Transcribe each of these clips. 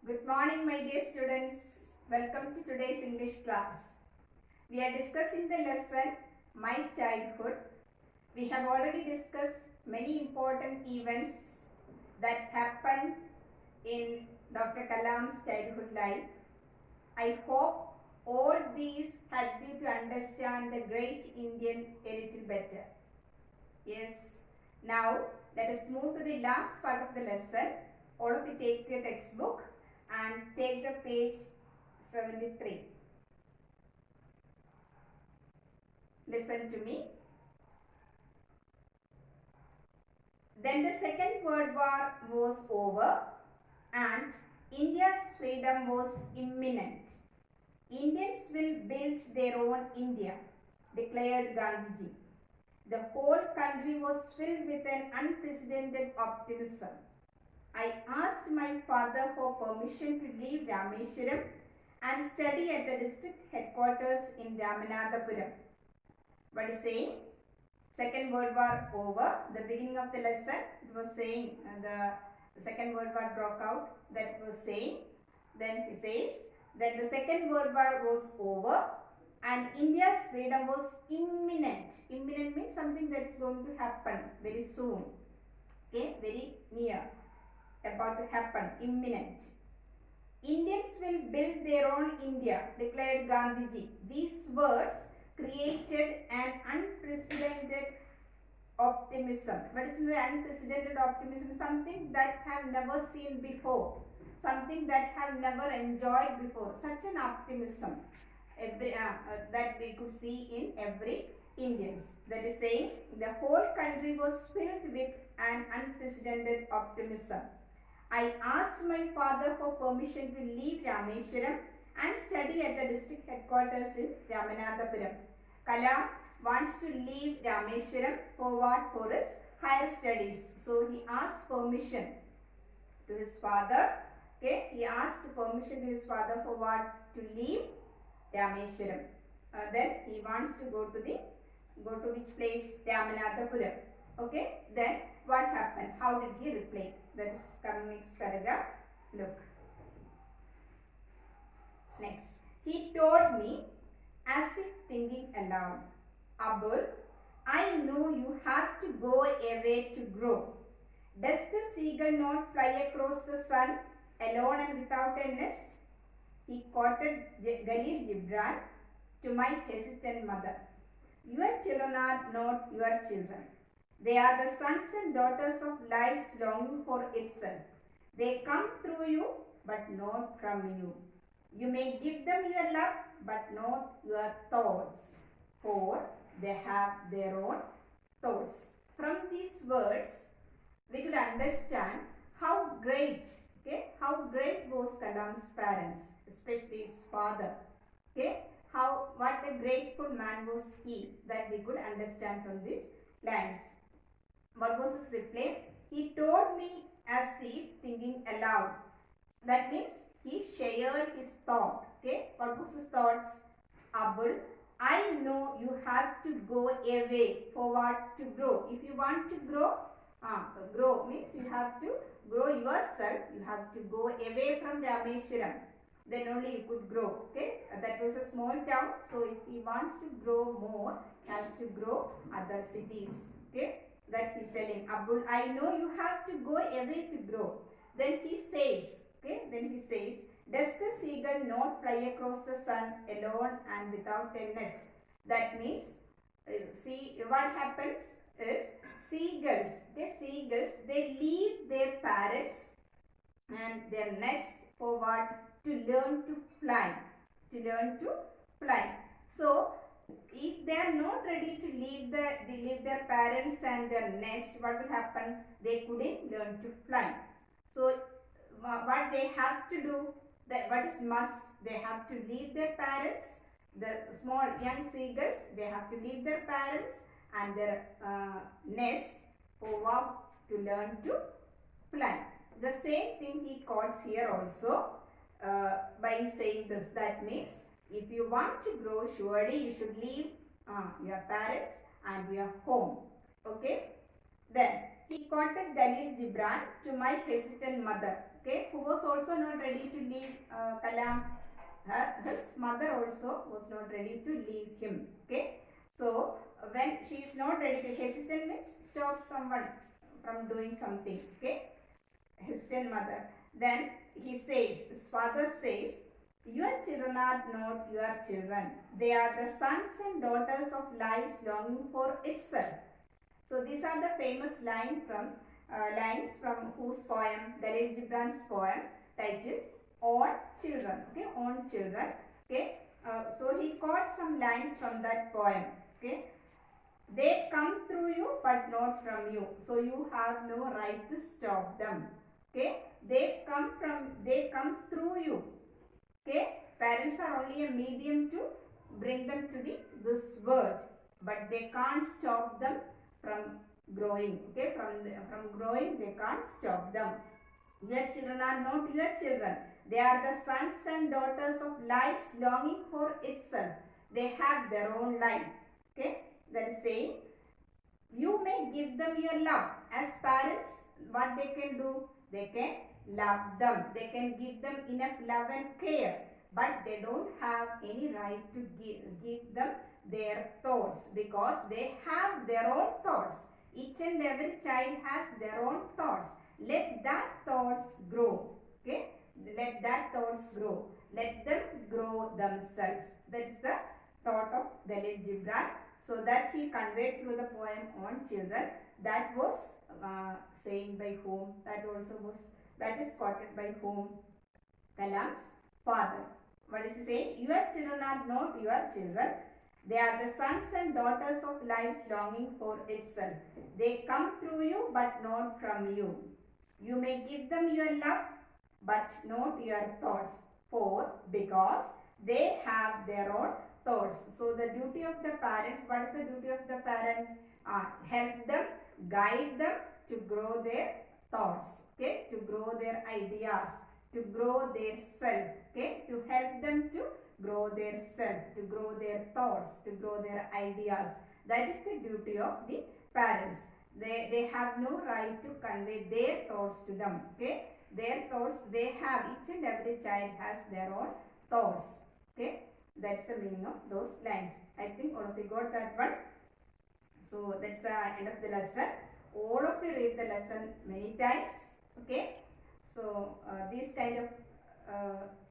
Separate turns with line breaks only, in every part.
Good morning, my dear students. Welcome to today's English class. We are discussing the lesson My Childhood. We have already discussed many important events that happened in Dr. Kalam's childhood life. I hope all these help you to understand the great Indian a little better. Yes. Now, let us move to the last part of the lesson. All of you take your textbook and take the page 73. Listen to me. Then the Second World War was over and India's freedom was imminent. Indians will build their own India, declared Gandhiji. The whole country was filled with an unprecedented optimism. I asked my father for permission to leave Rameswaram and study at the district headquarters in Ramanathapuram. What is saying? Second World War over. The beginning of the lesson, it was saying the Second World War broke out. That was saying. Then he says that the Second World War was over and India's freedom was imminent. Imminent means something that is going to happen very soon. Okay, very near. About to happen, imminent. Indians will build their own India, declared Gandhiji. These words created an unprecedented optimism. What is unprecedented optimism? Something that have never seen before, something that have never enjoyed before. Such an optimism that we could see in every Indians. That is saying, the whole country was filled with an unprecedented optimism. I asked my father for permission to leave Rameswaram and study at the district headquarters in Ramanathapuram. Kalam wants to leave Rameswaram for what? For his higher studies. So he asked permission to his father. Okay, he asked permission to his father for what? To leave Rameswaram. Then he wants to go to which place? Ramanathapuram. Okay, then what happened? How did he reply? That is coming next paragraph. Look. Next. He told me as if thinking aloud, Abul, I know you have to go away to grow. Does the seagull not fly across the sun alone and without a nest? He quoted Khalil Gibran to my hesitant mother. Your children are not your children. They are the sons and daughters of life's longing for itself. They come through you, but not from you. You may give them your love, but not your thoughts, for they have their own thoughts. From these words, we could understand how great was Kalam's parents, especially his father. Okay, what a grateful man was he, that we could understand from these lines. What was his reply? He told me as if thinking aloud. That means he shared his thought. Okay, what was his thoughts? Abul, I know you have to go away for what? To grow. If you want to grow, grow means you have to grow yourself. You have to go away from Rameswaram. Then only you could grow. Okay, that was a small town. So if he wants to grow more, he has to grow other cities. Okay, that he's telling, Abul, I know you have to go away to grow. Then he says, does the seagull not fly across the sun alone and without a nest? That means, see what happens is seagulls, they leave their parents and their nest for what? To learn to fly. So, if they are not ready to leave their parents and their nest, what will happen? They couldn't learn to fly. So, what they have to do, what is must? They have to leave their parents. The small young seagulls, they have to leave their parents and their nest for what? To learn to fly. The same thing he quotes here also by saying this. That means if you want to grow, surely you should leave your parents and your home. Okay. Then he quoted Khalil Gibran to my hesitant mother, okay, who was also not ready to leave Kalam. His mother also was not ready to leave him, okay. So when she is not ready to, hesitant means stop someone from doing something, okay, hesitant mother. Then he says, his father says, your children are not your children. They are the sons and daughters of life's longing for itself. So these are the famous lines from whose poem, Khalil Gibran's poem titled On Children. Okay, On Children. Okay, so he quotes some lines from that poem. Okay, they come through you but not from you. So you have no right to stop them. Okay, they come through you. Okay, parents are only a medium to bring them to this world, but they can't stop them from growing. Okay, from growing they can't stop them. Your children are not your children. They are the sons and daughters of life's longing for itself. They have their own life. Okay, that is saying, you may give them your love. As parents, what they can do? They can love them. They can give them enough love and care. But they don't have any right to give them their thoughts, because they have their own thoughts. Each and every child has their own thoughts. Let that thoughts grow. Okay? Let that thoughts grow. Let them grow themselves. That's the thought of Khalil Gibran. So that he conveyed through the poem On Children. That was saying by whom? That is quoted by whom? Kalam's father. What is he saying? Your children are not your children. They are the sons and daughters of life's longing for itself. They come through you but not from you. You may give them your love but not your thoughts, because they have their own thoughts. So the duty of the parents, what is the duty of the parent? Help them, guide them to grow their thoughts, okay, to grow their ideas, to grow their self, okay, to help them to grow their self, to grow their thoughts, to grow their ideas. That is the duty of the parents. They have no right to convey their thoughts to them, okay. Their thoughts, they have, each and every child has their own thoughts, okay. That's the meaning of those lines. I think all of you got that one. So that's the end of the lesson. All of you read the lesson many times, okay. So these kind of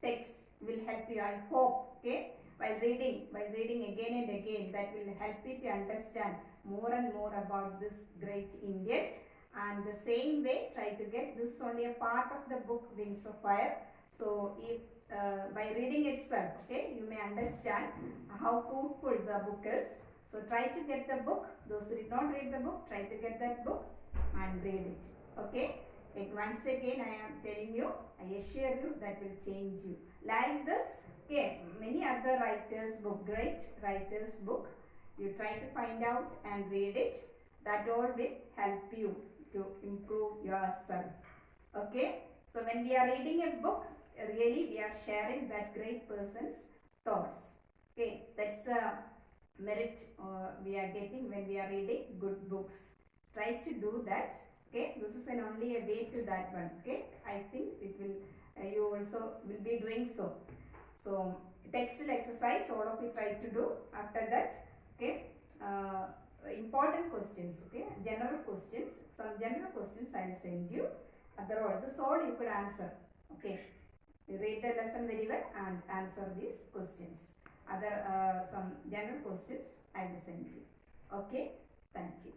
texts will help you, I hope, okay. While reading again and again, that will help you to understand more and more about this great Indian. And the same way, try to get this only a part of the book Wings of Fire. So if by reading itself, okay, you may understand how fruitful the book is. So try to get the book. Those who did not read the book, try to get that book and read it. Okay. And once again, I am telling you, I assure you that will change you. Like this, okay, many other writers' book, great writers' book, you try to find out and read it. That all will help you to improve yourself. Okay. So when we are reading a book, really we are sharing that great person's thoughts. Okay. That's the merit we are getting when we are reading good books. Try to do that. Okay. This is only a way to that one. Okay. I think it will, you also will be doing so. So textual exercise, all of you try to do. After that, okay, important questions, okay, general questions, some general questions I will send you. Otherwise, this all you could answer, okay. You read the lesson very well and answer these questions. Other some general questions I will send you, okay. Thank you.